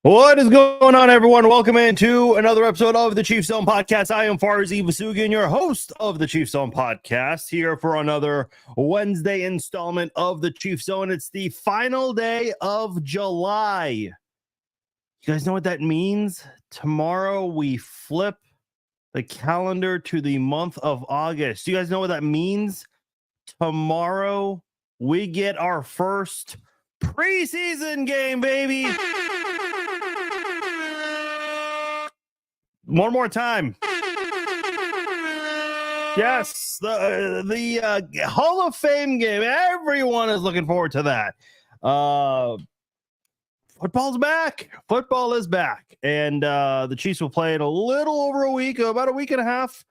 What is going on, everyone? Welcome into another episode of the Chief Zone Podcast. I am Farzi Vasugian, your host of the Chief Zone Podcast, here for another Wednesday installment of the Chief Zone. It's the final day of July. You guys know what that means? Tomorrow we flip the calendar to the month of August. You guys know what that means? Tomorrow we get our first preseason game, baby. One more time. Yes, the Hall of Fame game. Everyone is looking forward to that. Football's back. Football is back. And the Chiefs will play in a little over a week, about a week and a half.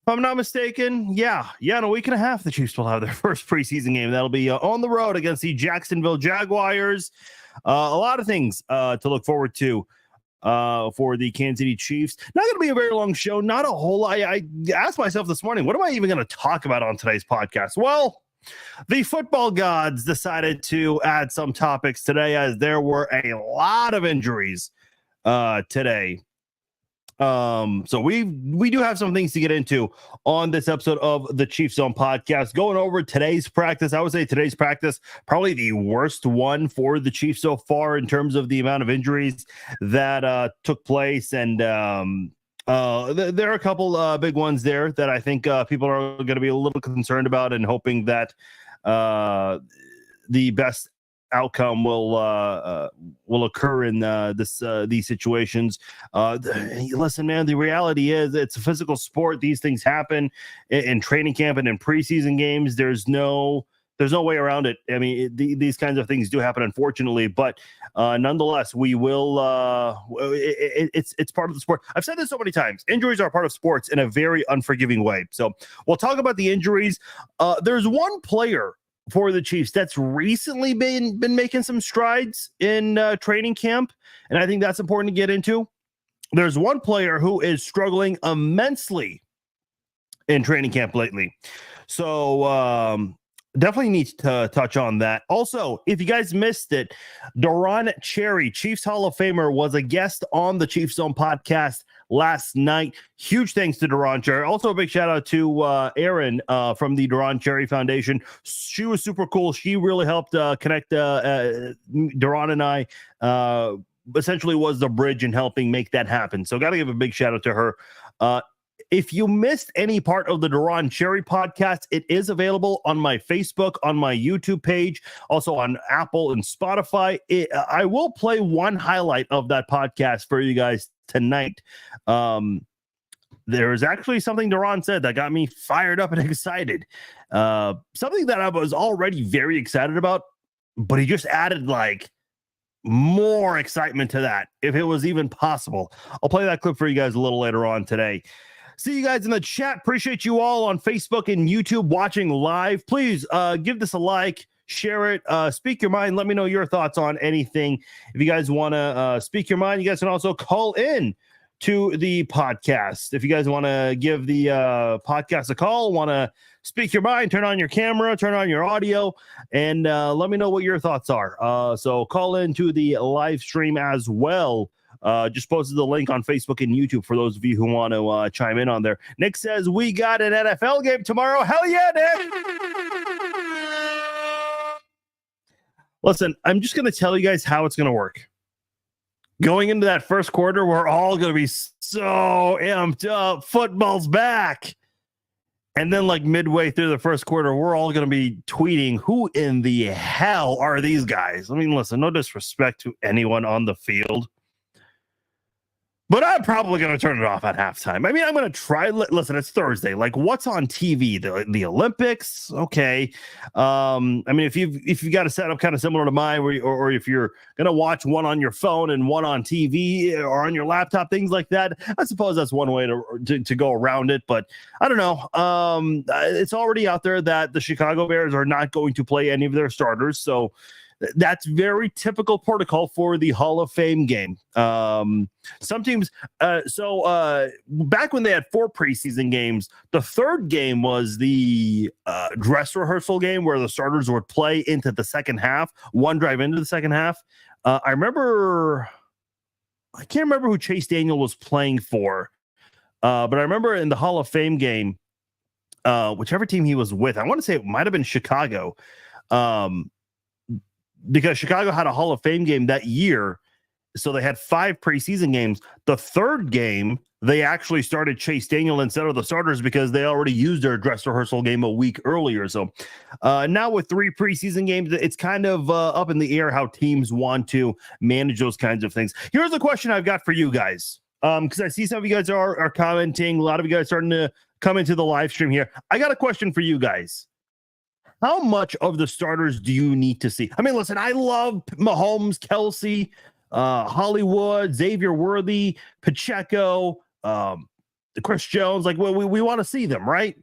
If I'm not mistaken, in a week and a half, the Chiefs will have their first preseason game. That'll be on the road against the Jacksonville Jaguars. A lot of things to look forward to for the Kansas City Chiefs. Not going to be a very long show. Not a whole lot. I asked myself this morning, what am I even going to talk about on today's podcast? Well, the football gods decided to add some topics today, as there were a lot of injuries today. So we do have some things to get into on this episode of the Chiefs Zone Podcast. Going over today's practice, I would say today's practice probably the worst one for the Chiefs so far in terms of the amount of injuries that took place, and there are a couple big ones there that I think people are going to be a little concerned about, and hoping that the best outcome will occur in these situations. Listen, man, the reality is it's a physical sport. These things happen in training camp and in preseason games. There's no way around it. I mean, these kinds of things do happen, unfortunately, but nonetheless, we will. It's part of the sport. I've said this so many times. Injuries are part of sports in a very unforgiving way. So we'll talk about the injuries. There's one player for the Chiefs that's recently been making some strides in training camp, and I think that's important to get into. There's one player who is struggling immensely in training camp lately, so definitely need to touch on that. Also, if you guys missed it, Deron Cherry, Chiefs Hall of Famer, was a guest on the Chiefs Zone Podcast last night. Huge thanks to Deron Cherry. Also, a big shout out to Erin from the Deron Cherry Foundation. She was super cool. She really helped connect Deron and I. Essentially was the bridge in helping make that happen. So got to give a big shout out to her. If you missed any part of the Deron Cherry podcast, it is available on my Facebook, on my YouTube page, also on Apple and Spotify. I will play one highlight of that podcast for you guys tonight. There is actually something Deron said that got me fired up and excited. Something that I was already very excited about, but he just added like more excitement to that, if it was even possible. I'll play that clip for you guys a little later on today. See you guys in the chat. Appreciate you all on Facebook and YouTube watching live. Please give this a like, share it, speak your mind. Let me know your thoughts on anything. If you guys want to speak your mind, you guys can also call in to the podcast. If you guys want to give the podcast a call, want to speak your mind, turn on your camera, turn on your audio, and let me know what your thoughts are. So call in to the live stream as well. Just posted the link on Facebook and YouTube for those of you who want to chime in on there. Nick says, we got an NFL game tomorrow. Hell yeah, Nick! Listen, I'm just going to tell you guys how it's going to work. Going into that first quarter, we're all going to be so amped up. Football's back. And then like midway through the first quarter, we're all going to be tweeting, who in the hell are these guys? I mean, listen, no disrespect to anyone on the field, but I'm probably going to turn it off at halftime. I mean, I'm going to try. Listen, it's Thursday. Like, what's on TV? The Olympics? Okay. I mean, if you've got a setup kind of similar to mine, or if you're going to watch one on your phone and one on TV or on your laptop, things like that, I suppose that's one way to go around it. But I don't know. It's already out there that the Chicago Bears are not going to play any of their starters. So That's very typical protocol for the Hall of Fame game. Some teams, back when they had 4 preseason games, the third game was the dress rehearsal game where the starters would play into the second half, one drive into the second half. I can't remember who Chase Daniel was playing for, but I remember in the Hall of Fame game, whichever team he was with, I want to say it might have been Chicago, because Chicago had a Hall of Fame game that year. So they had 5 preseason games. The third game, they actually started Chase Daniel instead of the starters because they already used their dress rehearsal game a week earlier. So now with 3 preseason games, it's kind of up in the air how teams want to manage those kinds of things. Here's the question I've got for you guys, because I see some of you guys are commenting. A lot of you guys starting to come into the live stream here. I got a question for you guys. How much of the starters do you need to see? I mean, listen, I love Mahomes, Kelsey, Hollywood, Xavier Worthy, Pacheco, Chris Jones. Like, we want to see them, right?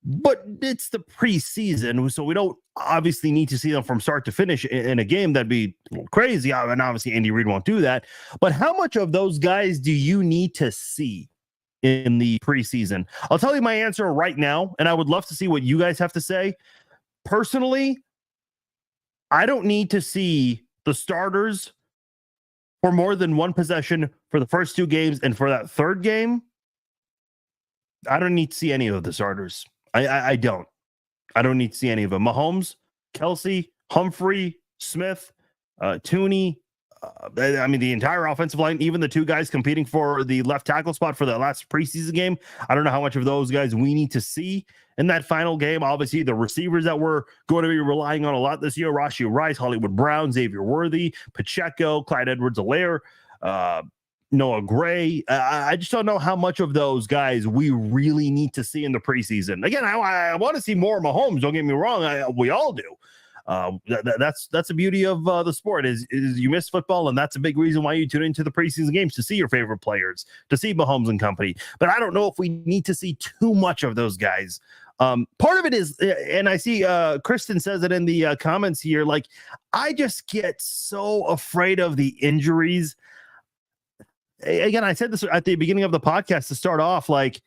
But it's the preseason, so we don't obviously need to see them from start to finish in a game. That'd be a little crazy. And obviously, Andy Reid won't do that. But how much of those guys do you need to see in the preseason? I'll tell you my answer right now, and I would love to see what you guys have to say. Personally, I don't need to see the starters for more than one possession for the first 2 games, and for that third game, I don't need to see any of the starters. I don't need to see any of them. Mahomes, Kelsey, Humphrey, Smith, Tooney. I mean, the entire offensive line, even the 2 guys competing for the left tackle spot for the last preseason game. I don't know how much of those guys we need to see in that final game. Obviously, the receivers that we're going to be relying on a lot this year: Rashee Rice, Hollywood Brown, Xavier Worthy, Pacheco, Clyde Edwards-Helaire, Noah Gray. I just don't know how much of those guys we really need to see in the preseason. Again, I want to see more Mahomes. Don't get me wrong. We all do. That's the beauty of the sport is you miss football, and that's a big reason why you tune into the preseason games, to see your favorite players, to see Mahomes and company. But I don't know if we need to see too much of those guys. Part of it is, and I see Kristen says it in the comments here, like, I just get so afraid of the injuries. Again, I said this at the beginning of the podcast to start off, like,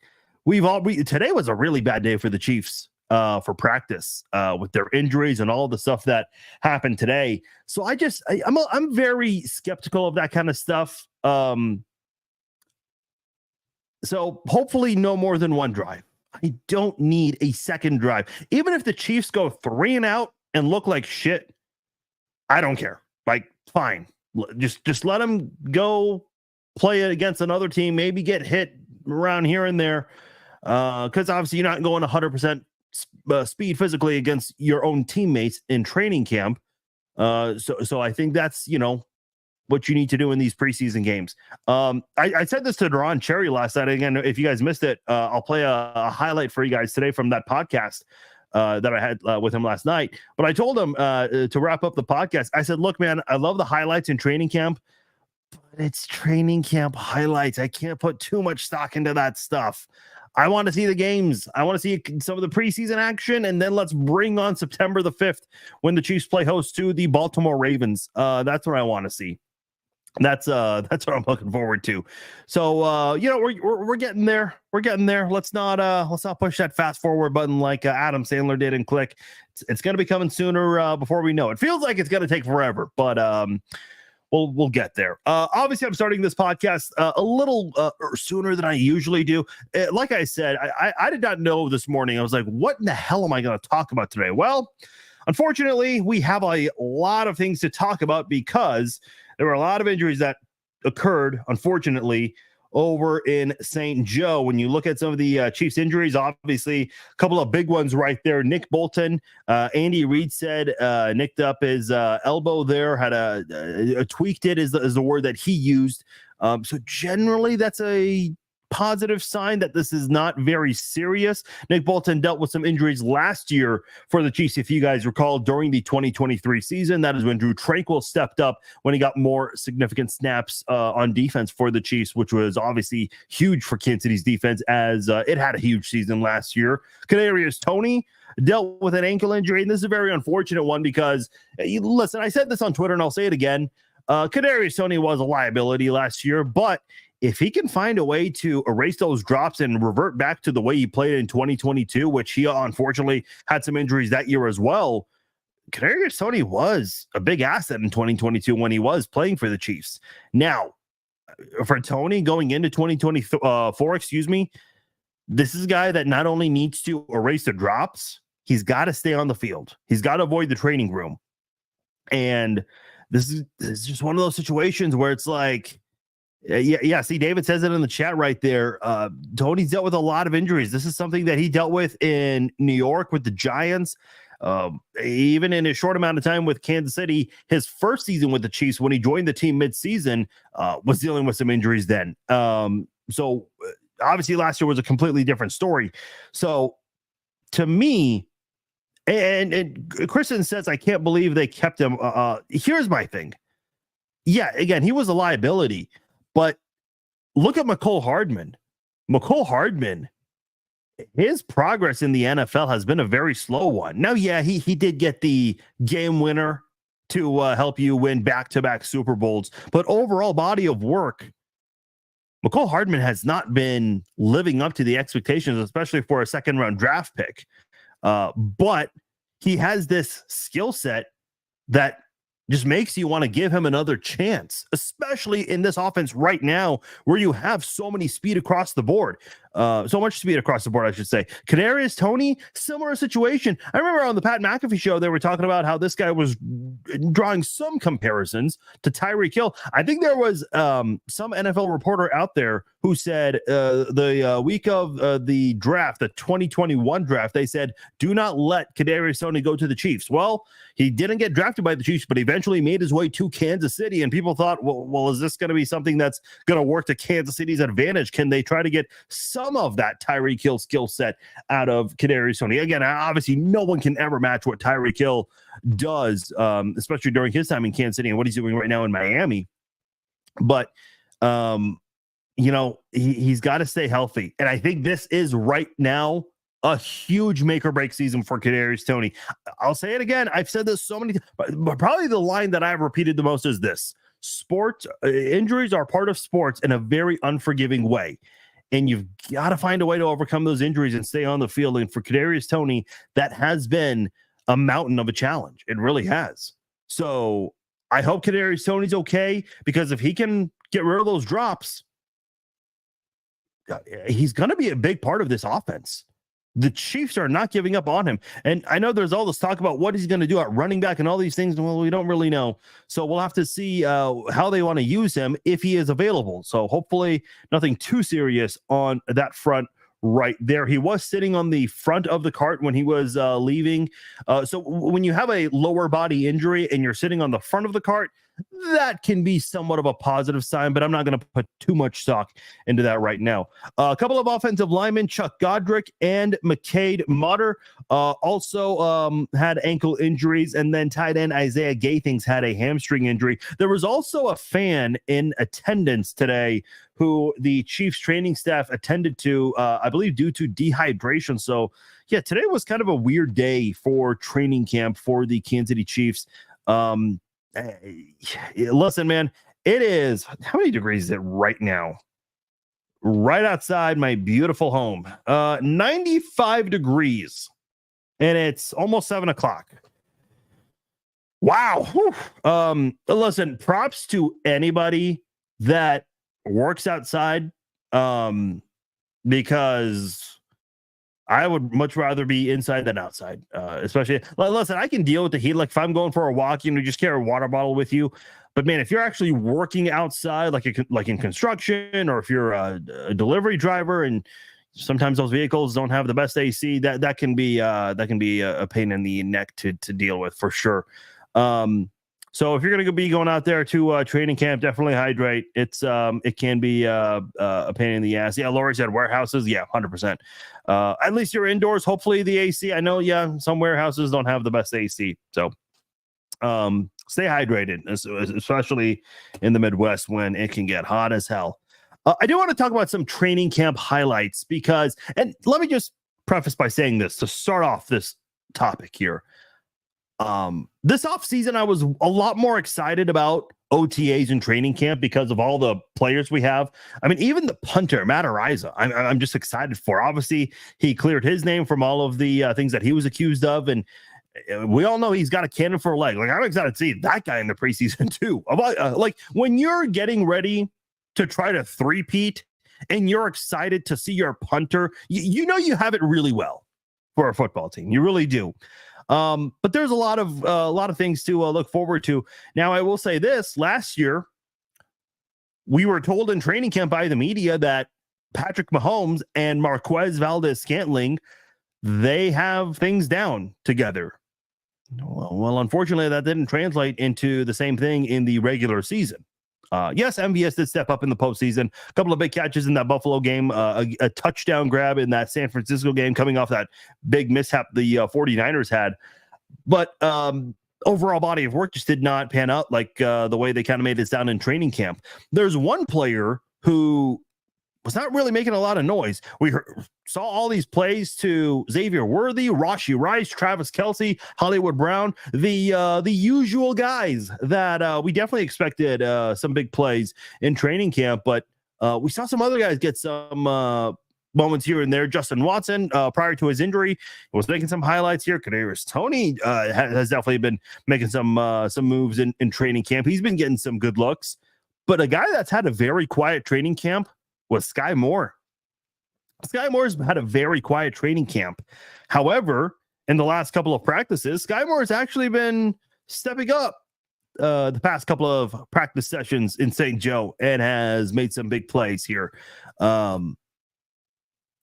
today was a really bad day for the Chiefs for practice with their injuries and all the stuff that happened today. So I'm very skeptical of that kind of stuff. So hopefully no more than 1 drive. I don't need a second drive. Even if the Chiefs go 3 and out and look like shit, I don't care. Like, fine. Just let them go play it against another team, maybe get hit around here and there. Because obviously you're not going 100% speed physically against your own teammates in training camp. So I think that's, what you need to do in these preseason games. I said this to Deron Cherry last night. Again, if you guys missed it, I'll play a highlight for you guys today from that podcast that I had with him last night. But I told him to wrap up the podcast, I said, look, man, I love the highlights in training camp, but it's training camp highlights. I can't put too much stock into that stuff. I want to see the games. I want to see some of the preseason action, and then let's bring on September the 5th when the Chiefs play host to the Baltimore Ravens. That's what I want to see. That's what I'm looking forward to. So we're getting there. We're getting there. Let's not push that fast forward button like Adam Sandler did and click. It's going to be coming sooner before we know it. Feels like it's going to take forever, but we'll get there. Obviously, I'm starting this podcast a little sooner than I usually do. Like I said, I did not know this morning. I was like, what in the hell am I going to talk about today? Well, unfortunately, we have a lot of things to talk about because there were a lot of injuries that occurred, unfortunately, over in St. Joe. When you look at some of the Chiefs injuries, obviously, a couple of big ones right there. Nick Bolton, Andy Reid said, nicked up his elbow there, had a tweaked it is the word that he used. So generally, that's a positive sign that this is not very serious. Nick Bolton dealt with some injuries last year for the Chiefs, if you guys recall, during the 2023 season. That is when Drue Tranquill stepped up when he got more significant snaps on defense for the Chiefs, which was obviously huge for Kansas City's defense, as it had a huge season last year. Kadarius Toney dealt with an ankle injury, and this is a very unfortunate one because, listen, I said this on Twitter, and I'll say it again. Kadarius Toney was a liability last year, but if he can find a way to erase those drops and revert back to the way he played in 2022, which he unfortunately had some injuries that year as well, Kadarius Toney was a big asset in 2022 when he was playing for the Chiefs. Now, for Toney going into 2024, this is a guy that not only needs to erase the drops, he's got to stay on the field. He's got to avoid the training room. And this is just one of those situations where it's like, yeah. See, David says it in the chat right there. Toney's dealt with a lot of injuries. This is something that he dealt with in New York with the Giants. Even in a short amount of time with Kansas City, his first season with the Chiefs, when he joined the team mid-season, was dealing with some injuries then. So obviously last year was a completely different story. So to me, and Kristen says, I can't believe they kept him. Here's my thing. Yeah, again, he was a liability. But look at Mecole Hardman. Mecole Hardman, his progress in the NFL has been a very slow one. Now, yeah, he did get the game winner to help you win back-to-back Super Bowls. But overall body of work, Mecole Hardman has not been living up to the expectations, especially for a second-round draft pick. But he has this skill set that just makes you want to give him another chance, especially in this offense right now where you have so many speed across the board. So much speed across the board, I should say. Kadarius Toney, similar situation. I remember on the Pat McAfee show, they were talking about how this guy was drawing some comparisons to Tyreek Hill. I think there was some NFL reporter out there who said the week of the draft, the 2021 draft, they said, do not let Kadarius Toney go to the Chiefs. Well, he didn't get drafted by the Chiefs, but eventually made his way to Kansas City. And people thought, well, is this going to be something that's going to work to Kansas City's advantage? Can they try to get some of that Tyreek Hill skill set out of Kadarius Toney? Again, obviously, no one can ever match what Tyreek Hill does, especially during his time in Kansas City and what he's doing right now in Miami. But, he's got to stay healthy. And I think this is right now a huge make or break season for Kadarius Toney. I'll say it again. I've said this so many times, but probably the line that I've repeated the most is this: sports injuries are part of sports in a very unforgiving way. And you've got to find a way to overcome those injuries and stay on the field. And for Kadarius Toney, that has been a mountain of a challenge. It really has. So I hope Kadarius Toney's okay, because if he can get rid of those drops, he's going to be a big part of this offense. The Chiefs are not giving up on him. And I know there's all this talk about what he's going to do at running back and all these things. Well, we don't really know. So we'll have to see how they want to use him if he is available. So hopefully nothing too serious on that front right there. He was sitting on the front of the cart when he was leaving. So when you have a lower body injury and you're sitting on the front of the cart, that can be somewhat of a positive sign, but I'm not going to put too much stock into that right now. A couple of offensive linemen, Chuck Godric and McCade Mutter, also had ankle injuries, and then tight end Isaiah Gathings had a hamstring injury. There was also a fan in attendance today who the Chiefs training staff attended to, I believe, due to dehydration. So, yeah, today was kind of a weird day for training camp for the Kansas City Chiefs. Listen, man, it is, how many degrees is it right now? Right outside my beautiful home, 95 degrees, and it's almost 7:00. Wow. Listen, props to anybody that works outside, because I would much rather be inside than outside, especially. Listen, I can deal with the heat. Like if I'm going for a walk, you just carry a water bottle with you. But man, if you're actually working outside, like in construction, or if you're a delivery driver, and sometimes those vehicles don't have the best AC, that can be a pain in the neck to deal with for sure. So if you're going to be going out there to training camp, definitely hydrate. It can be a pain in the ass. Yeah, Lori said warehouses. Yeah, 100%. At least you're indoors. Hopefully the AC. I know. Yeah, some warehouses don't have the best AC. So stay hydrated, especially in the Midwest when it can get hot as hell. I do want to talk about some training camp highlights because, and let me just preface by saying this to start off this topic here. This offseason, I was a lot more excited about OTAs and training camp because of all the players we have. I mean, even the punter, Matt Araiza, I'm just excited for. Obviously, he cleared his name from all of the things that he was accused of, and we all know he's got a cannon for a leg. Like, I'm excited to see that guy in the preseason too. Like when you're getting ready to try to three-peat and you're excited to see your punter, you know you have it really well for a football team. You really do. But there's a lot of things to look forward to. Now, I will say this: last year, we were told in training camp by the media that Patrick Mahomes and Marquez Valdes-Scantling, they have things down together. Well, unfortunately, that didn't translate into the same thing in the regular season. Yes, MVS did step up in the postseason. A couple of big catches in that Buffalo game, a touchdown grab in that San Francisco game coming off that big mishap the 49ers had. But overall body of work just did not pan out like the way they kind of made this down in training camp. There's one player who was not really making a lot of noise. We saw all these plays to Xavier Worthy, Rashee Rice, Travis Kelce, Hollywood Brown, the usual guys that we definitely expected some big plays in training camp. But we saw some other guys get some moments here and there. Justin Watson, prior to his injury, was making some highlights here. Kadarius Toney has definitely been making some moves in training camp. He's been getting some good looks. But a guy that's had a very quiet training camp was Sky Moore. Sky Moore's had a very quiet training camp. However, in the last couple of practices, Sky Moore has actually been stepping up the past couple of practice sessions in St. Joe and has made some big plays here.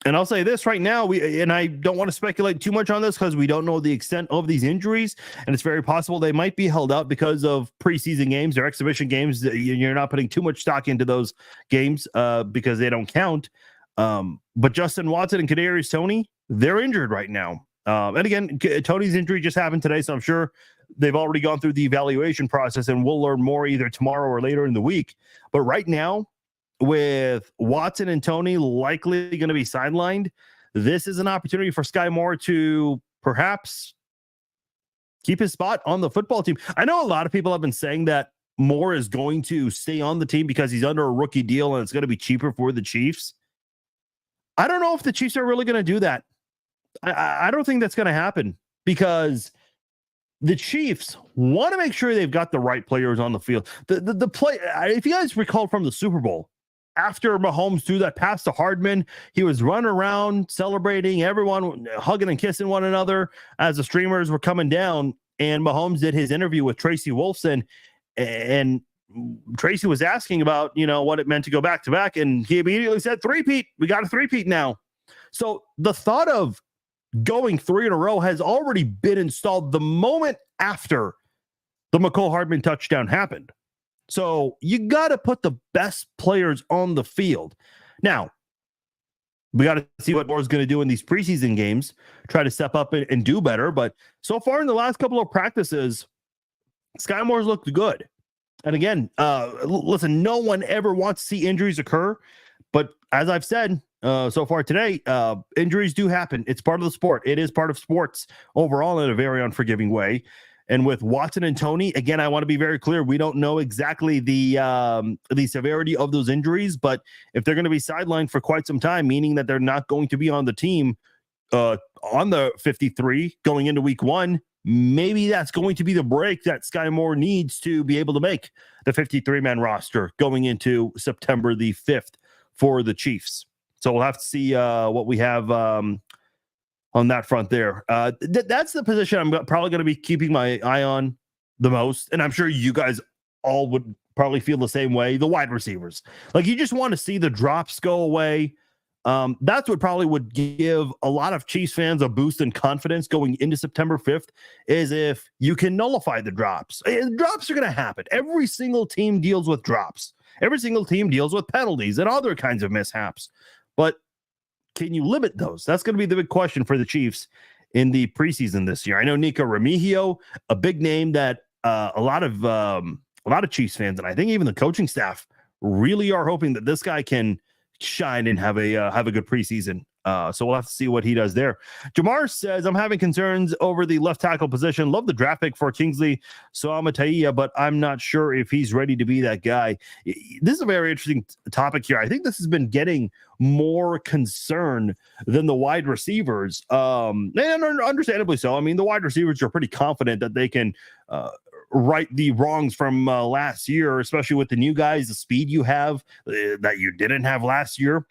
And I'll say this right now, and I don't want to speculate too much on this because we don't know the extent of these injuries, and it's very possible they might be held out because of preseason games or exhibition games. You're not putting too much stock into those games because they don't count. But Justin Watson and Kadarius Toney, they're injured right now. And again, Tony's injury just happened today, so I'm sure they've already gone through the evaluation process, and we'll learn more either tomorrow or later in the week. But right now, with Watson and Toney likely going to be sidelined, this is an opportunity for Sky Moore to perhaps keep his spot on the football team. I know a lot of people have been saying that Moore is going to stay on the team because he's under a rookie deal and it's going to be cheaper for the Chiefs. I don't know if the Chiefs are really going to do that. I don't think that's going to happen because the Chiefs want to make sure they've got the right players on the field. The play, if you guys recall from the Super Bowl, after Mahomes threw that pass to Hardman, he was running around celebrating, everyone hugging and kissing one another as the streamers were coming down. And Mahomes did his interview with Tracy Wolfson, and Tracy was asking about, what it meant to go back to back. And he immediately said, three-peat. We got a three-peat now. So the thought of going 3 in a row has already been installed the moment after the Mecole Hardman touchdown happened. So you got to put the best players on the field. Now, we got to see what Moore's going to do in these preseason games, try to step up and do better. But so far in the last couple of practices, Sky Moore's looked good. And again, listen, no one ever wants to see injuries occur. But as I've said so far today, injuries do happen. It's part of the sport. It is part of sports overall in a very unforgiving way. And with Watson and Toney, again, I want to be very clear. We don't know exactly the severity of those injuries, but if they're going to be sidelined for quite some time, meaning that they're not going to be on the team on the 53 going into week 1, maybe that's going to be the break that Sky Moore needs to be able to make the 53-man roster going into September the 5th for the Chiefs. So we'll have to see what we have on that front there. That's the position I'm probably going to be keeping my eye on the most. And I'm sure you guys all would probably feel the same way. The wide receivers. Like, you just want to see the drops go away. That's what probably would give a lot of Chiefs fans a boost in confidence going into September 5th, is if you can nullify the drops. And drops are going to happen. Every single team deals with drops. Every single team deals with penalties and other kinds of mishaps. But can you limit those? That's going to be the big question for the Chiefs in the preseason this year. I know Nico Remigio, a big name that a lot of Chiefs fans, and I think even the coaching staff, really are hoping that this guy can shine and have a good preseason. So we'll have to see what he does there. Jamar says, I'm having concerns over the left tackle position. Love the draft pick for Kingsley Suamataia, but I'm not sure if he's ready to be that guy. This is a very interesting topic here. I think this has been getting more concern than the wide receivers. And understandably so. I mean, the wide receivers are pretty confident that they can right the wrongs from last year, especially with the new guys, the speed you have that you didn't have last year.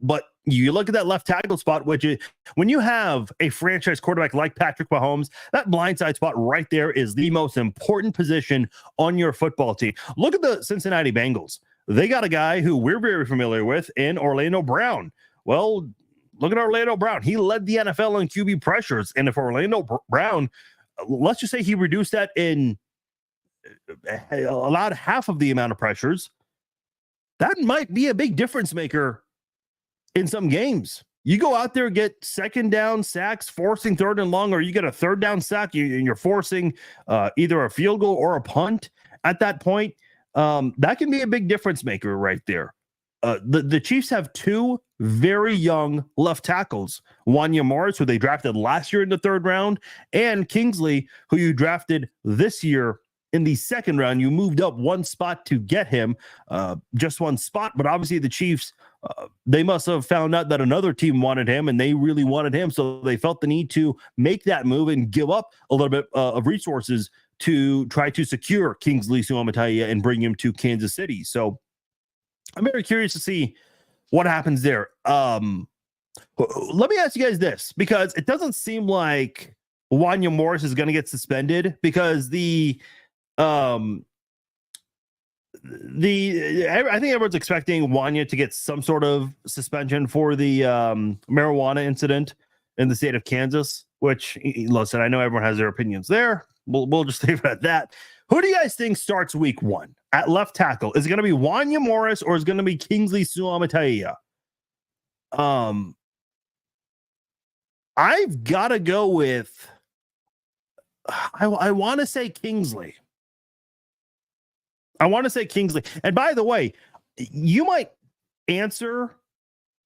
But you look at that left tackle spot, which is when you have a franchise quarterback like Patrick Mahomes, that blindside spot right there is the most important position on your football team. Look at the Cincinnati Bengals. They got a guy who we're very familiar with in Orlando Brown. Well, look at Orlando Brown. He led the NFL in QB pressures. And if Orlando Brown, let's just say he reduced that in allowed half of the amount of pressures, that might be a big difference maker in some games. You go out there, get second down sacks, forcing third and long, or you get a third down sack, and you're forcing either a field goal or a punt at that point. That can be a big difference maker right there. The Chiefs have two very young left tackles, Wanya Morris, who they drafted last year in the third round, and Kingsley, who you drafted this year in the second round. You moved up one spot to get him, just one spot, but obviously the Chiefs, they must have found out that another team wanted him and they really wanted him. So they felt the need to make that move and give up a little bit of resources to try to secure Kingsley Suamataia and bring him to Kansas City. So I'm very curious to see what happens there. Let me ask you guys this, because it doesn't seem like Wanya Morris is going to get suspended, because I think everyone's expecting Wanya to get some sort of suspension for the marijuana incident in the state of Kansas, which, listen, I know everyone has their opinions there. We'll just leave it at that. Who do you guys think starts week one at left tackle? Is it going to be Wanya Morris or is it going to be Kingsley Suamataia? I've got to go with, I want to say Kingsley. And by the way, you might answering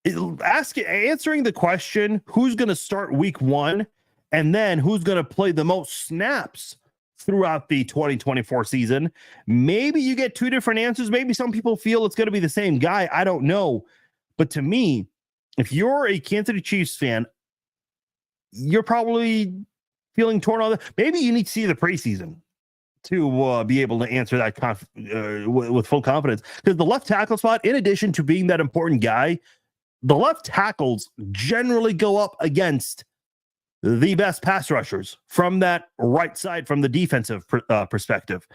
the question, who's going to start week one, and then who's going to play the most snaps throughout the 2024 season. Maybe you get two different answers. Maybe some people feel it's going to be the same guy. I don't know. But to me, if you're a Kansas City Chiefs fan, you're probably feeling torn on that. Maybe you need to see the preseason to be able to answer that with full confidence. Because the left tackle spot, in addition to being that important guy, the left tackles generally go up against the best pass rushers from that right side, from the defensive perspective.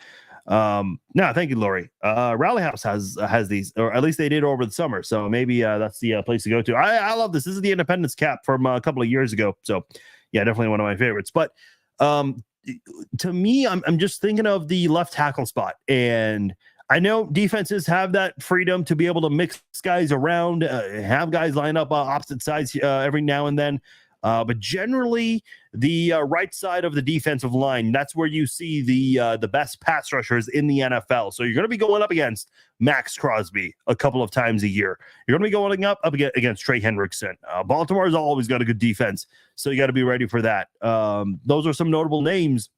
No, thank you, Lori. Rally House has these, or at least they did over the summer. So maybe that's the place to go to. I love this. This is the Independence cap from a couple of years ago. So yeah, definitely one of my favorites. But to me, I'm just thinking of the left tackle spot, and I know defenses have that freedom to be able to mix guys around, have guys line up opposite sides every now and then. But generally, the right side of the defensive line, that's where you see the best pass rushers in the NFL. So you're going to be going up against Max Crosby a couple of times a year. You're going to be going up against Trey Hendrickson. Baltimore's always got a good defense, so you got to be ready for that. Those are some notable names,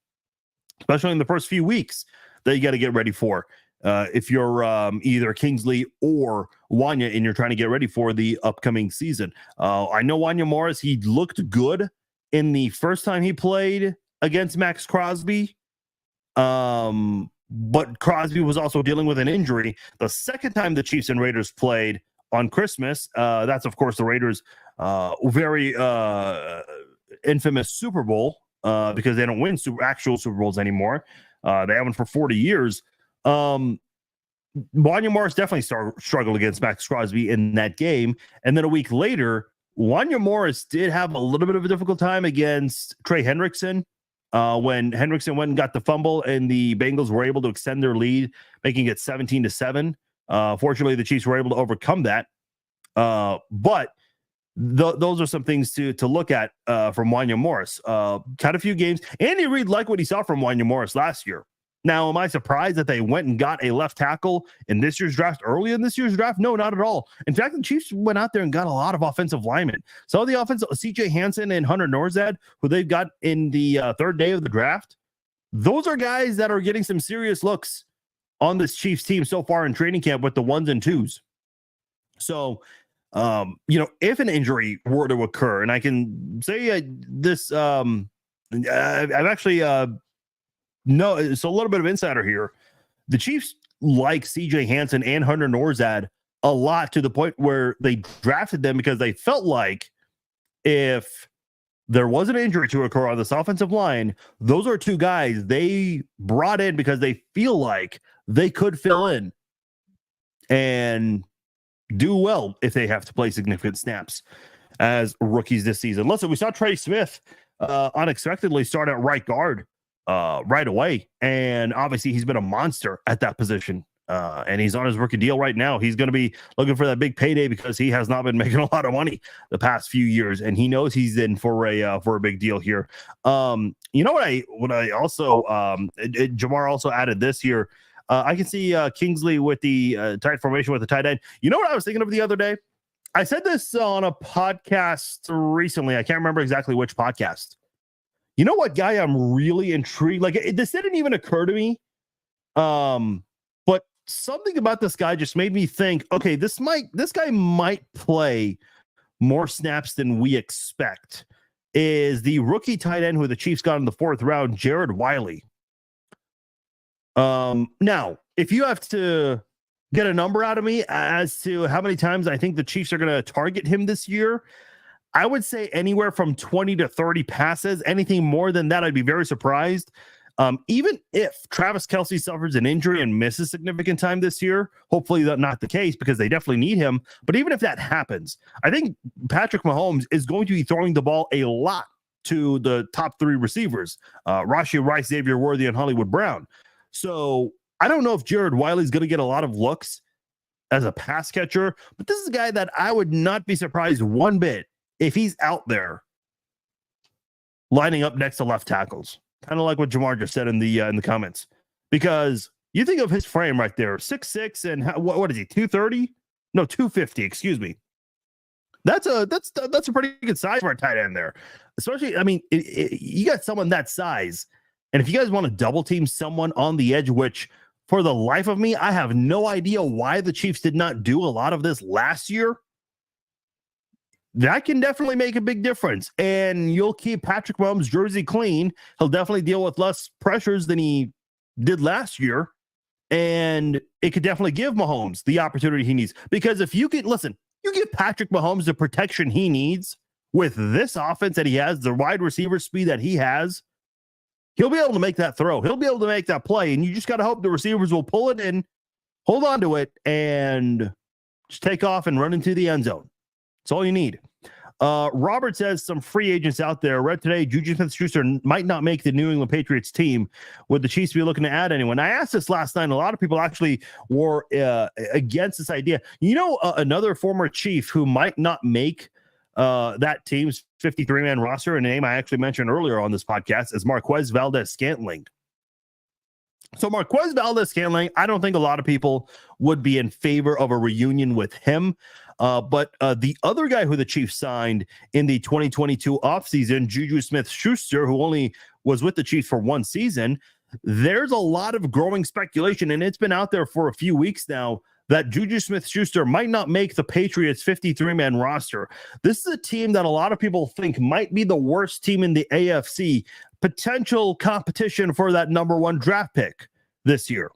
especially in the first few weeks, that you got to get ready for. If you're either Kingsley or Wanya and you're trying to get ready for the upcoming season. I know Wanya Morris, he looked good in the first time he played against Max Crosby. But Crosby was also dealing with an injury. The second time the Chiefs and Raiders played on Christmas, that's, of course, the Raiders' very infamous Super Bowl, because they don't win actual Super Bowls anymore. They haven't for 40 years. Wanya Morris definitely struggled against Max Crosby in that game. And then a week later, Wanya Morris did have a little bit of a difficult time against Trey Hendrickson when Hendrickson went and got the fumble and the Bengals were able to extend their lead, making it 17-7. Fortunately, the Chiefs were able to overcome that. But those are some things to look at from Wanya Morris. Had a few games. Andy Reid liked what he saw from Wanya Morris last year. Now, am I surprised that they went and got a left tackle in this year's draft, early in this year's draft? No, not at all. In fact, the Chiefs went out there and got a lot of offensive linemen. Some of the offensive, CJ Hansen and Hunter Norzad, who they've got in the third day of the draft, those are guys that are getting some serious looks on this Chiefs team so far in training camp with the 1s and 2s. So, if an injury were to occur, and I can say this, I've actually, no, it's a little bit of insider here. The Chiefs like CJ Hansen and Hunter Norzad a lot, to the point where they drafted them because they felt like if there was an injury to occur on this offensive line, those are two guys they brought in because they feel like they could fill in and do well if they have to play significant snaps as rookies this season. Listen, we saw Trey Smith unexpectedly start at right guard right away, and obviously he's been a monster at that position, and he's on his rookie deal right now. He's going to be looking for that big payday because he has not been making a lot of money the past few years, and he knows he's in for a big deal here. You know what I also Jamar also added this here. I can see Kingsley with the tight formation with the tight end. You know what I was thinking of the other day? I said this on a podcast recently. I can't remember exactly which podcast. You know what guy I'm really intrigued? Like, this didn't even occur to me. But something about this guy just made me think, okay, this guy might play more snaps than we expect. Is the rookie tight end who the Chiefs got in the 4th round, Jared Wiley. Now, if you have to get a number out of me as to how many times I think the Chiefs are going to target him this year, I would say anywhere from 20 to 30 passes. Anything more than that, I'd be very surprised. Even if Travis Kelce suffers an injury and misses significant time this year, hopefully that's not the case because they definitely need him. But even if that happens, I think Patrick Mahomes is going to be throwing the ball a lot to the top 3 receivers, Rashee Rice, Xavier Worthy, and Hollywood Brown. So I don't know if Jared Wiley's going to get a lot of looks as a pass catcher, but this is a guy that I would not be surprised one bit if he's out there lining up next to left tackles, kind of like what Jamar just said in the comments, because you think of his frame right there, 6'6", and what is he, 230? No, 250. Excuse me. That's a pretty good size for a tight end there, especially. I mean, you got someone that size, and if you guys want to double team someone on the edge, which for the life of me, I have no idea why the Chiefs did not do a lot of this last year. That can definitely make a big difference, and you'll keep Patrick Mahomes' jersey clean. He'll definitely deal with less pressures than he did last year, and it could definitely give Mahomes the opportunity he needs. Because if you give Patrick Mahomes the protection he needs with this offense that he has, the wide receiver speed that he has, he'll be able to make that throw. He'll be able to make that play, and you just got to hope the receivers will pull it in, hold on to it, and just take off and run into the end zone. That's all you need. Robert says some free agents out there. Read today, Juju Smith-Schuster might not make the New England Patriots team. Would the Chiefs be looking to add anyone? I asked this last night, and a lot of people actually were against this idea. You know, another former Chief who might not make that team's 53-man roster, a name I actually mentioned earlier on this podcast, is Marquez Valdes-Scantling. So Marquez Valdes-Scantling, I don't think a lot of people would be in favor of a reunion with him. But the other guy who the Chiefs signed in the 2022 offseason, Juju Smith-Schuster, who only was with the Chiefs for one season, there's a lot of growing speculation, and it's been out there for a few weeks now, that Juju Smith-Schuster might not make the Patriots 53-man roster. This is a team that a lot of people think might be the worst team in the AFC, potential competition for that number 1 draft pick this year.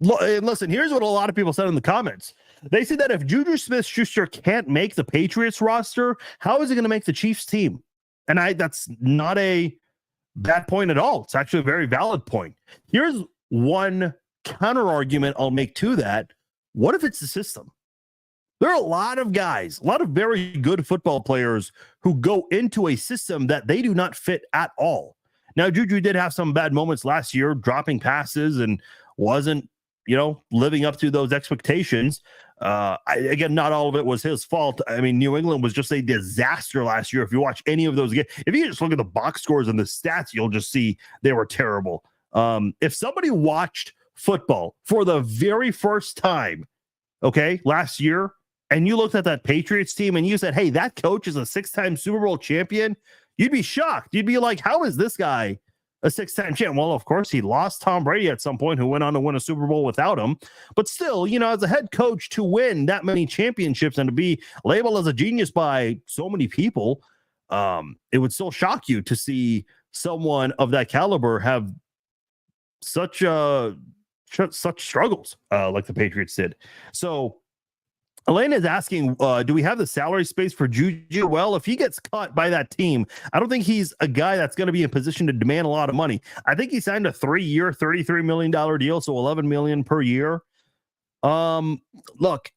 Listen, here's what a lot of people said in the comments. They said that if Juju Smith-Schuster can't make the Patriots roster, how is he going to make the Chiefs team? And that's not a bad point at all. It's actually a very valid point. Here's one counter argument I'll make to that. What if it's the system? There are a lot of guys, a lot of very good football players who go into a system that they do not fit at all. Now, Juju did have some bad moments last year, dropping passes and wasn't, living up to those expectations. Again, not all of it was his fault. I mean, New England was just a disaster last year. If you watch any of those games, if you just look at the box scores and the stats, you'll just see they were terrible. If somebody watched football for the very first time, last year, and you looked at that Patriots team and you said, hey, that coach is a 6-time Super Bowl champion, you'd be shocked. You'd be like, how is this guy a 6-time champ? Well, of course, he lost Tom Brady at some point, who went on to win a Super Bowl without him. But still, as a head coach, to win that many championships and to be labeled as a genius by so many people, it would still shock you to see someone of that caliber have such struggles like the Patriots did. So Elena is asking, do we have the salary space for Juju? Well, if he gets caught by that team, I don't think he's a guy that's going to be in position to demand a lot of money. I think he signed a 3-year, $33 million deal, so $11 million per year. Look,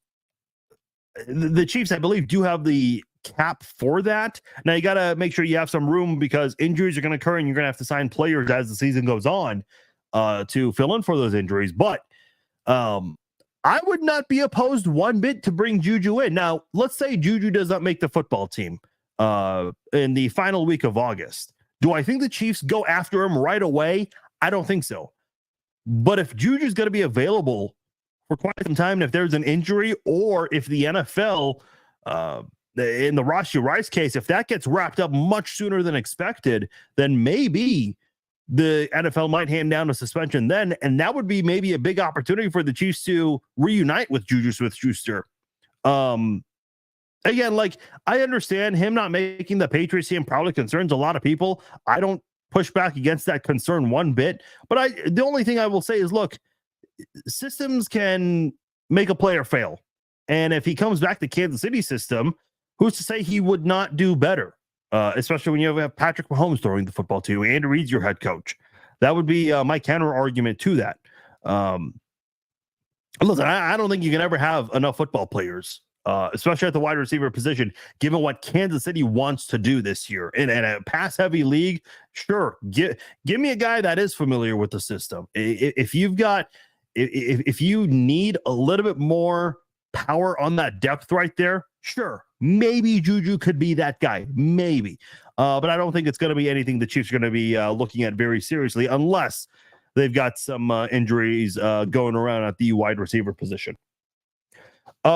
the Chiefs, I believe, do have the cap for that. Now, you got to make sure you have some room because injuries are going to occur and you're going to have to sign players as the season goes on to fill in for those injuries. But I would not be opposed one bit to bring Juju in. Now, let's say Juju does not make the football team in the final week of August. Do I think the Chiefs go after him right away? I don't think so. But if Juju's going to be available for quite some time, and if there's an injury, or if the NFL, in the Rashee Rice case, if that gets wrapped up much sooner than expected, then maybe the NFL might hand down a suspension then, and that would be maybe a big opportunity for the Chiefs to reunite with Juju Smith-Schuster. Again, I understand him not making the Patriots team probably concerns a lot of people. I don't push back against that concern one bit, but the only thing I will say is, look, systems can make a player fail, and if he comes back to Kansas City system, who's to say he would not do better? Especially when you have Patrick Mahomes throwing the football to you. Andy Reid's your head coach. That would be my counter argument to that. Listen, I don't think you can ever have enough football players, especially at the wide receiver position, given what Kansas City wants to do this year. In a pass-heavy league, sure, give me a guy that is familiar with the system. If you need a little bit more power on that depth right there, sure, maybe Juju could be that guy, maybe. But I don't think it's going to be anything the Chiefs are going to be looking at very seriously unless they've got some injuries going around at the wide receiver position.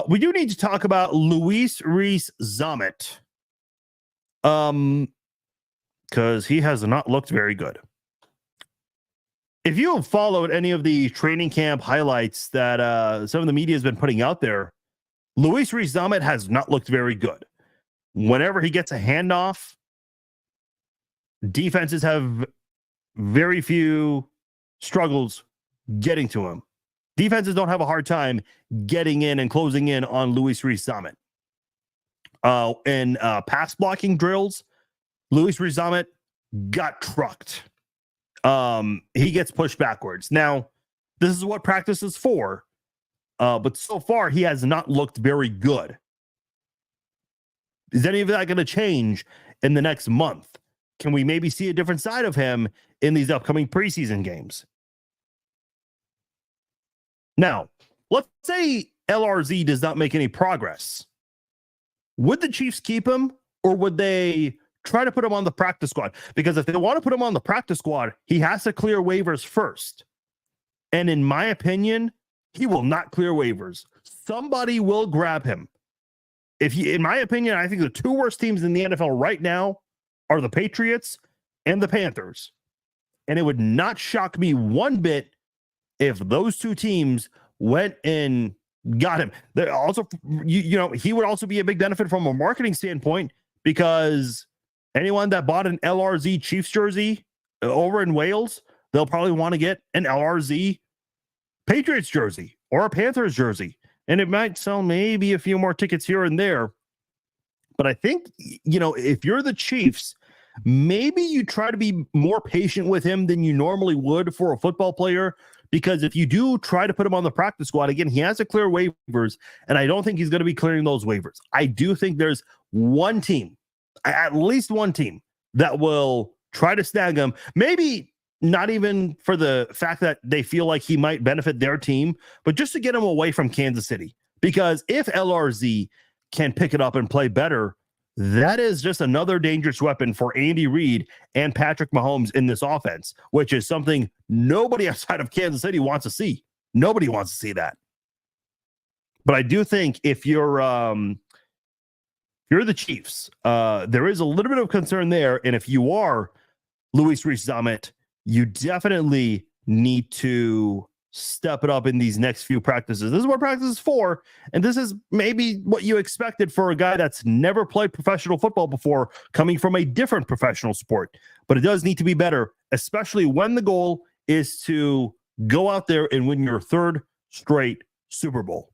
We do need to talk about Luis Rees-Zammit because he has not looked very good. If you have followed any of the training camp highlights that some of the media has been putting out there, Luis Rees-Zammit has not looked very good. Whenever he gets a handoff, defenses have very few struggles getting to him. Defenses don't have a hard time getting in and closing in on Luis Rees-Zammit. In pass blocking drills, Luis Rees-Zammit got trucked. He gets pushed backwards. Now, this is what practice is for. But so far, he has not looked very good. Is any of that going to change in the next month? Can we maybe see a different side of him in these upcoming preseason games? Now, let's say LRZ does not make any progress. Would the Chiefs keep him, or would they try to put him on the practice squad? Because if they want to put him on the practice squad, he has to clear waivers first. And in my opinion, he will not clear waivers. Somebody will grab him. In my opinion, I think the two worst teams in the NFL right now are the Patriots and the Panthers. And it would not shock me one bit if those two teams went and got him. Also, he would also be a big benefit from a marketing standpoint, because anyone that bought an LRZ Chiefs jersey over in Wales, they'll probably want to get an LRZ Patriots jersey or a Panthers jersey. And it might sell maybe a few more tickets here and there. But I think, if you're the Chiefs, maybe you try to be more patient with him than you normally would for a football player, because if you do try to put him on the practice squad, again, he has to clear waivers, and I don't think he's going to be clearing those waivers. I do think there's one team, at least one team, that will try to snag him. Maybe not even for the fact that they feel like he might benefit their team, but just to get him away from Kansas City. Because if LRZ can pick it up and play better, that is just another dangerous weapon for Andy Reid and Patrick Mahomes in this offense, which is something nobody outside of Kansas City wants to see. Nobody wants to see that. But I do think if you're the Chiefs, there is a little bit of concern there. And if you are Luis Rees-Zammit, you definitely need to step it up in these next few practices. This is what practice is for, and this is maybe what you expected for a guy that's never played professional football before, coming from a different professional sport. But it does need to be better, especially when the goal is to go out there and win your third straight Super Bowl.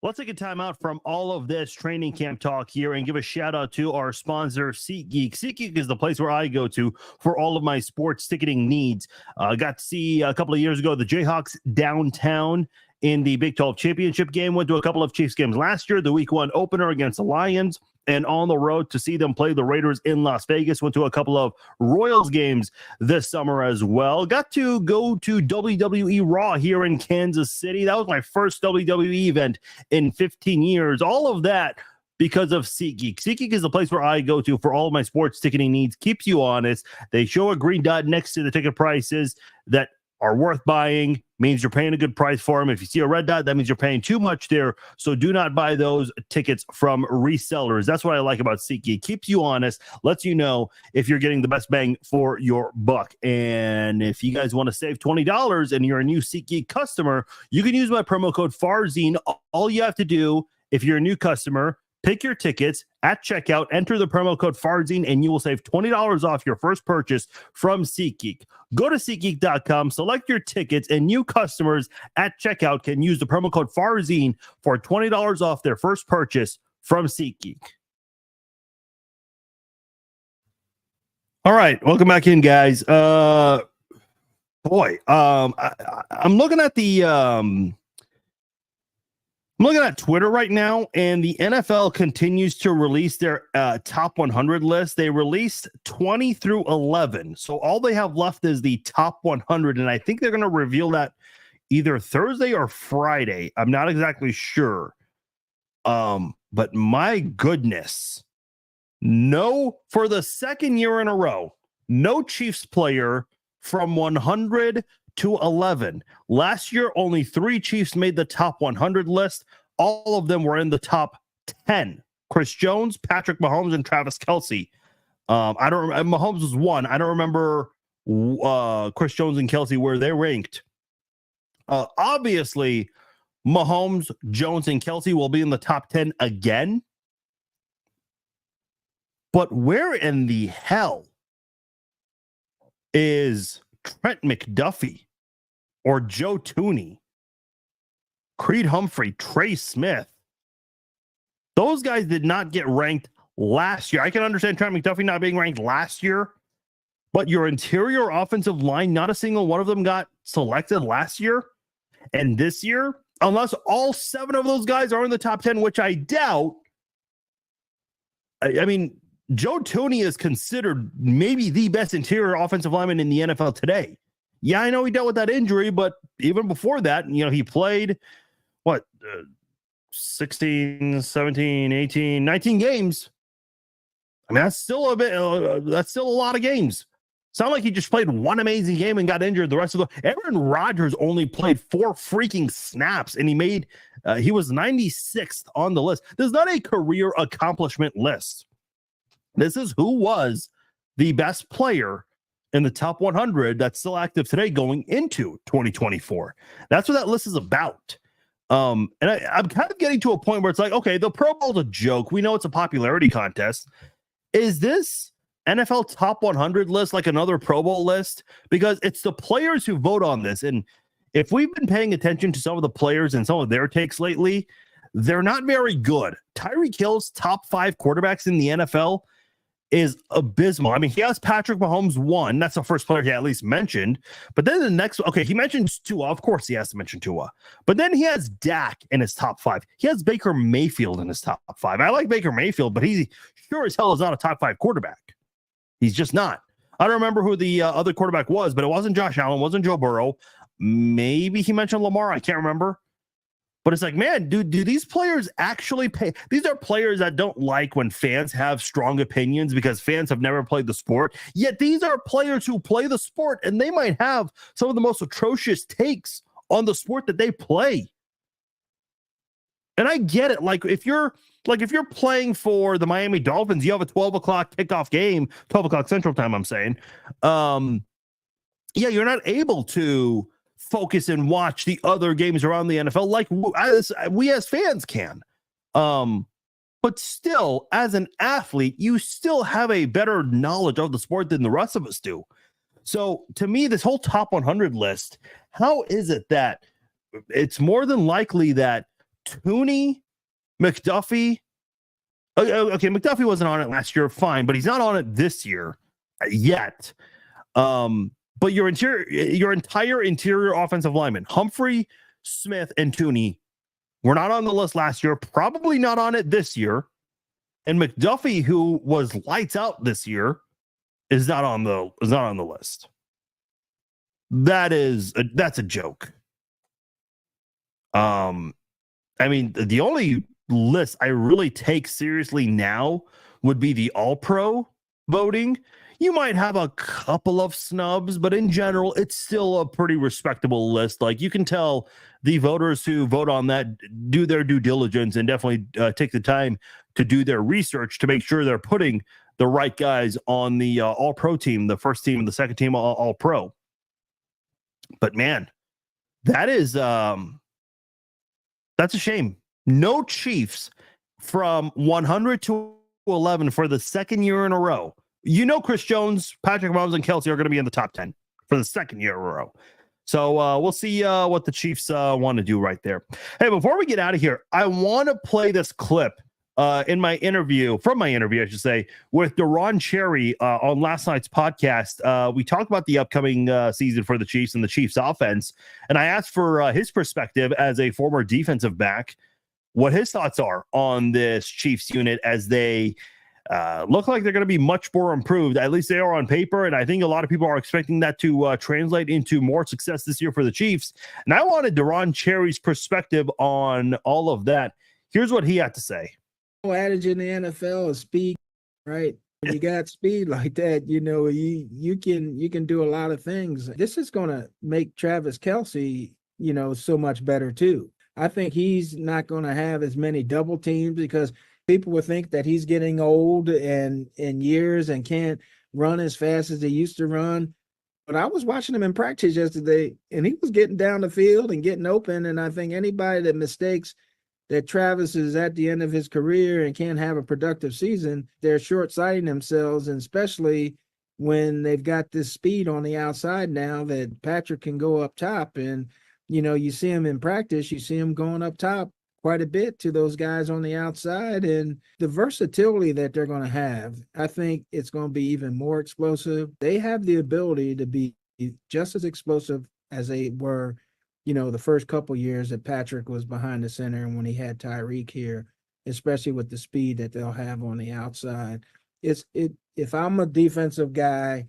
Let's take a time out from all of this training camp talk here and give a shout out to our sponsor, SeatGeek. SeatGeek is the place where I go to for all of my sports ticketing needs. I got to see a couple of years ago the Jayhawks downtown in the Big 12 championship game. Went to a couple of Chiefs games last year, the week 1 opener against the Lions, and on the road to see them play the Raiders in Las Vegas. Went to a couple of Royals games this summer as well. Got to go to WWE Raw here in Kansas City. That was my first WWE event in 15 years. All of that because of SeatGeek. SeatGeek is the place where I go to for all of my sports ticketing needs. Keeps you honest. They show a green dot next to the ticket prices that are worth buying, means you're paying a good price for them. If you see a red dot, that means you're paying too much there. So do not buy those tickets from resellers. That's what I like about SeatGeek. Keeps you honest, lets you know if you're getting the best bang for your buck. And if you guys want to save $20 and you're a new SeatGeek customer, you can use my promo code FARZINE. All you have to do, if you're a new customer, pick your tickets at checkout, enter the promo code FARZINE, and you will save $20 off your first purchase from SeatGeek. Go to SeatGeek.com, select your tickets, and new customers at checkout can use the promo code FARZINE for $20 off their first purchase from SeatGeek. All right, welcome back in, guys. I'm looking at the I'm looking at Twitter right now, and the NFL continues to release their top 100 list. They released 20 through 11. So all they have left is the top 100, and I think they're going to reveal that either Thursday or Friday. I'm not exactly sure. But my goodness, no, for the second year in a row, no Chiefs player from 100 to 11. Last year, only 3 Chiefs made the top 100 list. All of them were in the top 10. Chris Jones, Patrick Mahomes, and Travis Kelce. I don't remember. Mahomes was 1. I don't remember Chris Jones and Kelce where they ranked. Obviously, Mahomes, Jones, and Kelce will be in the top 10 again. But where in the hell is Trent McDuffie or Joe Thuney, Creed Humphrey, Trey Smith? Those guys did not get ranked last year. I can understand Trent McDuffie not being ranked last year, but your interior offensive line, not a single one of them got selected last year. And this year, unless all 7 of those guys are in the top 10, which I doubt, I mean, Joe Thuney is considered maybe the best interior offensive lineman in the NFL today. Yeah, I know he dealt with that injury, but even before that, he played, 16, 17, 18, 19 games. I mean, that's still a lot of games. It's not like he just played one amazing game and got injured. The rest of Aaron Rodgers only played 4 freaking snaps, and he was 96th on the list. This is not a career accomplishment list. This is who was the best player in the top 100 that's still active today going into 2024. That's what that list is about. And I'm kind of getting to a point where it's like, okay, the Pro Bowl is a joke. We know it's a popularity contest. Is this NFL top 100 list like another Pro Bowl list? Because it's the players who vote on this. And if we've been paying attention to some of the players and some of their takes lately, they're not very good. Tyreek Hill's top 5 quarterbacks in the NFL. is abysmal. I mean, he has Patrick Mahomes 1. That's the first player he at least mentioned. But then the next, okay, he mentions Tua. Of course, he has to mention Tua. But then he has Dak in his top 5. He has Baker Mayfield in his top 5. I like Baker Mayfield, but he sure as hell is not a top 5 quarterback. He's just not. I don't remember who the other quarterback was, but it wasn't Josh Allen, wasn't Joe Burrow. Maybe he mentioned Lamar. I can't remember. But it's like, man, do these players actually pay? These are players that don't like when fans have strong opinions because fans have never played the sport. Yet these are players who play the sport, and they might have some of the most atrocious takes on the sport that they play. And I get it. Like if you're playing for the Miami Dolphins, you have a 12 o'clock kickoff game, 12 o'clock Central Time, I'm saying. Yeah, you're not able to focus and watch the other games around the NFL like we as fans can. But still, as an athlete, you still have a better knowledge of the sport than the rest of us do. So to me, this whole top 100 list, how is it that it's more than likely that Tooney, McDuffie, okay, McDuffie wasn't on it last year, fine, but he's not on it this year yet. But your entire interior offensive lineman, Humphrey, Smith, and Tooney, were not on the list last year, probably not on it this year. And McDuffie, who was lights out this year, is not on the list. That's a joke. I mean, the only list I really take seriously now would be the All-Pro voting. You might have a couple of snubs, but in general, it's still a pretty respectable list. Like you can tell the voters who vote on that do their due diligence and definitely take the time to do their research to make sure they're putting the right guys on the All-Pro team, the first team and the second team All-Pro. But man, that's a shame. No Chiefs from 100 to 11 for the second year in a row. You know, Chris Jones, Patrick Mahomes, and Kelsey are going to be in the top 10 for the second year in a row. So we'll see what the Chiefs want to do right there. Hey, before we get out of here, I want to play this clip from my interview, I should say, with Deron Cherry on last night's podcast. We talked about the upcoming season for the Chiefs and the Chiefs offense. And I asked for his perspective as a former defensive back, what his thoughts are on this Chiefs unit as they look like they're going to be much more improved. At least they are on paper, and I think a lot of people are expecting that to translate into more success this year for the Chiefs. And I wanted Deron Cherry's perspective on all of that. Here's what he had to say. Adage in the NFL is speed, right? When you got speed like that, you know, you can do a lot of things. This is going to make Travis Kelce, you know, so much better too. I think he's not going to have as many double teams because people would think that he's getting old and in years and can't run as fast as he used to run. But I was watching him in practice yesterday, and he was getting down the field and getting open. And I think anybody that mistakes that Travis is at the end of his career and can't have a productive season, they're short-sighting themselves, and especially when they've got this speed on the outside now that Patrick can go up top. And, you know, you see him in practice, you see him going up top quite a bit to those guys on the outside, and the versatility that they're going to have, I think it's going to be even more explosive. They have the ability to be just as explosive as they were, you know, the first couple years that Patrick was behind the center and when he had Tyreek here, especially with the speed that they'll have on the outside. If I'm a defensive guy,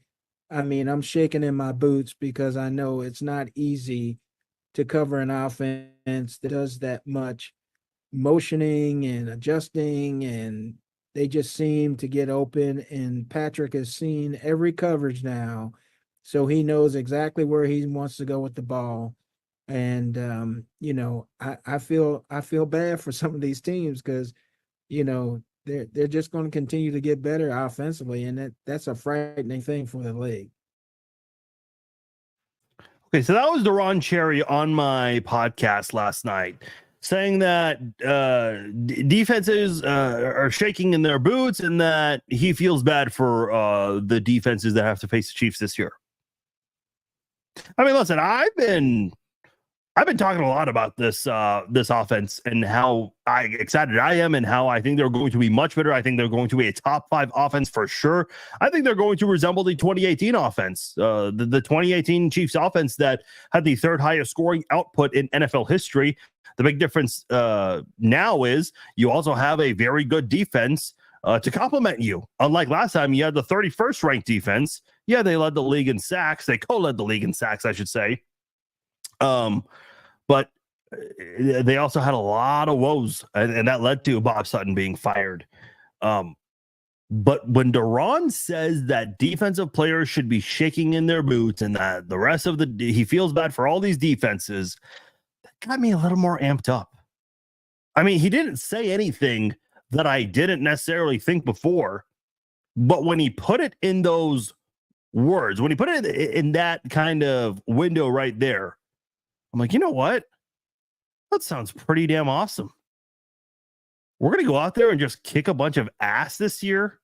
I mean, I'm shaking in my boots because I know it's not easy to cover an offense that does that much motioning and adjusting, and they just seem to get open. And Patrick has seen every coverage now, so he knows exactly where he wants to go with the ball. And you know, I feel bad for some of these teams because, you know, they're just going to continue to get better offensively, and that's a frightening thing for the league. Okay, so that was Deron Cherry on my podcast last night, saying that defenses are shaking in their boots and that he feels bad for the defenses that have to face the Chiefs this year. I mean, listen, I've I've been talking a lot about this offense and how excited I am and how I think they're going to be much better. I think they're going to be a top 5 offense for sure. I think they're going to resemble the 2018 offense, the 2018 Chiefs offense that had the 3rd highest scoring output in NFL history. The big difference now is you also have a very good defense to complement you. Unlike last time, you had the 31st ranked defense. Yeah, they led the league in sacks. They co-led the league in sacks, I should say. But they also had a lot of woes, and that led to Bob Sutton being fired. But when Duran says that defensive players should be shaking in their boots and that the rest of he feels bad for all these defenses, that got me a little more amped up. I mean, he didn't say anything that I didn't necessarily think before, but when he put it in those words, when he put it in that kind of window right there, I'm like, you know what? That sounds pretty damn awesome. We're going to go out there and just kick a bunch of ass this year.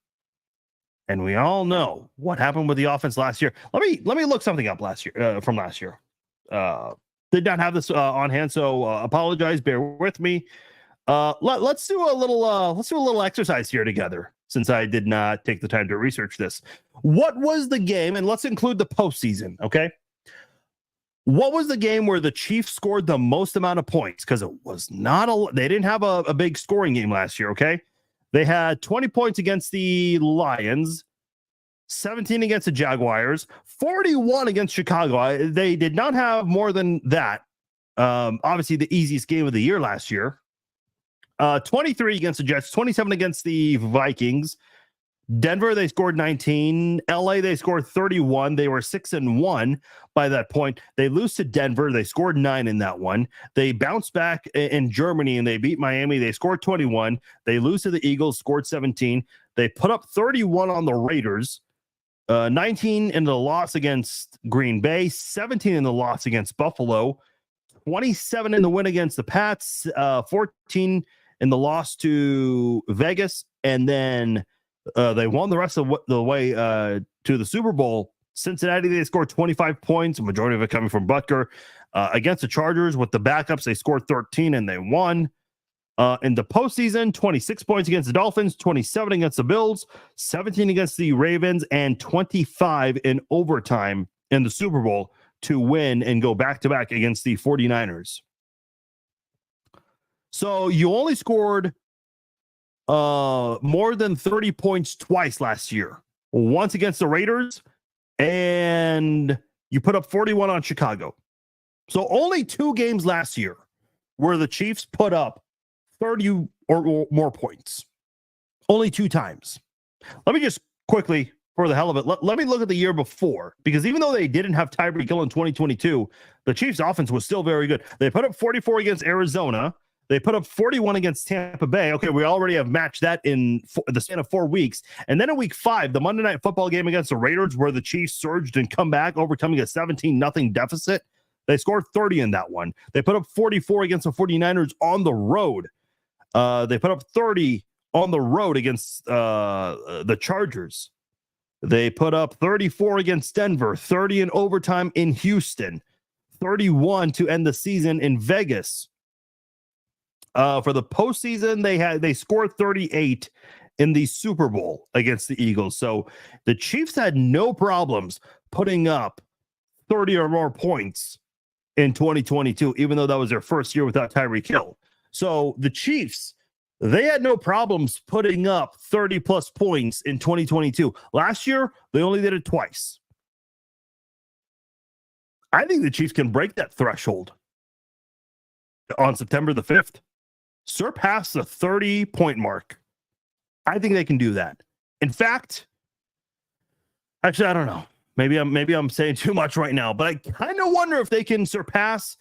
And we all know what happened with the offense last year. Let me look something up from last year. Did not have this on hand, so apologize. Bear with me. Let's do a little exercise here together, since I did not take the time to research this. What was the game? And let's include the postseason. Okay. What was the game where the Chiefs scored the most amount of points? Because it was not they didn't have a big scoring game last year, okay? They had 20 points against the Lions, 17 against the Jaguars, 41 against Chicago. They did not have more than that. Obviously, the easiest game of the year last year. 23 against the Jets, 27 against the Vikings. Denver, they scored 19. LA, they scored 31. They were 6-1 by that point. They lose to Denver. They scored 9 in that one. They bounced back in Germany and they beat Miami. They scored 21. They lose to the Eagles, scored 17. They put up 31 on the Raiders, 19 in the loss against Green Bay, 17 in the loss against Buffalo, 27 in the win against the Pats, 14 in the loss to Vegas, and then they won the rest of the way to the Super Bowl. Cincinnati, they scored 25 points, a majority of it coming from Butker. Against the Chargers with the backups, they scored 13 and they won. In the postseason, 26 points against the Dolphins, 27 against the Bills, 17 against the Ravens, and 25 in overtime in the Super Bowl to win and go back-to-back against the 49ers. So you only scored more than 30 points twice last year. Once against the Raiders, and you put up 41 on Chicago. So only 2 games last year where the Chiefs put up 30 or more points. Only 2 times. Let me just quickly, for the hell of it, let me look at the year before, because even though they didn't have Tyreek Hill in 2022, the Chiefs offense was still very good. They put up 44 against Arizona. They put up 41 against Tampa Bay. Okay, we already have matched that in the span of 4 weeks. And then in week 5, the Monday Night Football game against the Raiders, where the Chiefs surged and come back, overcoming a 17-0 deficit. They scored 30 in that one. They put up 44 against the 49ers on the road. They put up 30 on the road against the Chargers. They put up 34 against Denver, 30 in overtime in Houston, 31 to end the season in Vegas. For the postseason, they scored 38 in the Super Bowl against the Eagles. So the Chiefs had no problems putting up 30 or more points in 2022, even though that was their first year without Tyreek Hill. So the Chiefs, they had no problems putting up 30 plus points in 2022. Last year, they only did it twice. I think the Chiefs can break that threshold on September the 5th. Surpass the 30-point mark. I think they can do that. In fact, actually, I don't know. Maybe I'm saying too much right now, but I kind of wonder if they can surpass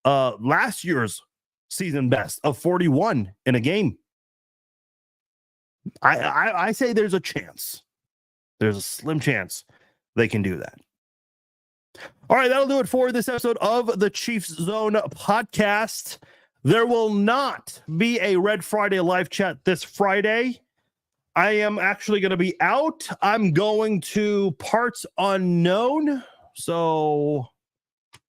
last year's season best of 41 in a game. I say there's a chance. There's a slim chance they can do that. All right, that'll do it for this episode of the Chiefs Zone podcast. There will not be a Red Friday live chat this Friday. I am actually going to be out. I'm going to parts unknown. So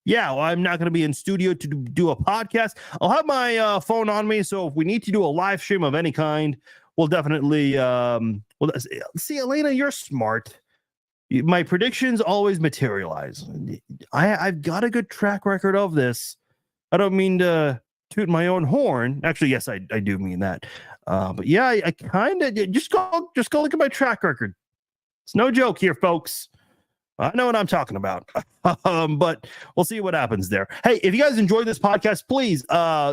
yeah, well, I'm not going to be in studio to do a podcast. I'll have my phone on me, so if we need to do a live stream of any kind, we'll definitely. Well, see, Elena, you're smart. My predictions always materialize. I've got a good track record of this. I don't mean to toot my own horn. Actually, yes, I do mean that. But yeah, I kind of just go look at my track record. It's no joke here, folks. I know what I'm talking about. But we'll see what happens there. Hey, if you guys enjoyed this podcast, please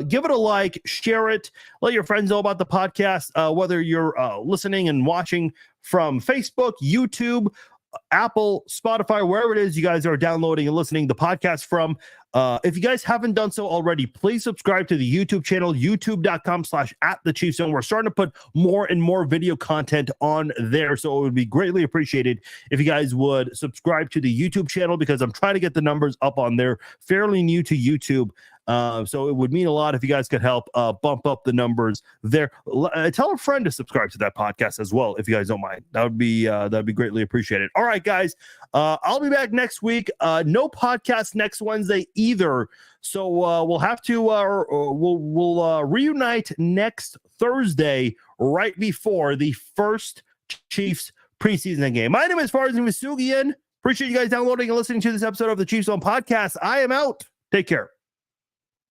give it a like, share it, let your friends know about the podcast, whether you're listening and watching from Facebook, YouTube, Apple, Spotify, wherever it is you guys are downloading and listening the podcast from. If you guys haven't done so already, please subscribe to the YouTube channel, youtube.com/@thechiefzone. We're starting to put more and more video content on there, so it would be greatly appreciated if you guys would subscribe to the YouTube channel, because I'm trying to get the numbers up on there. Fairly new to YouTube, so it would mean a lot if you guys could help bump up the numbers there. Tell a friend to subscribe to that podcast as well, if you guys don't mind. That'd be greatly appreciated. All right, guys, I'll be back next week. No podcast next Wednesday either, so we'll have to we'll reunite next Thursday, right before the first Chiefs preseason game. My name is Farzin Vasugian. Appreciate you guys downloading and listening to this episode of the Chiefs Zone podcast. I am out. Take care.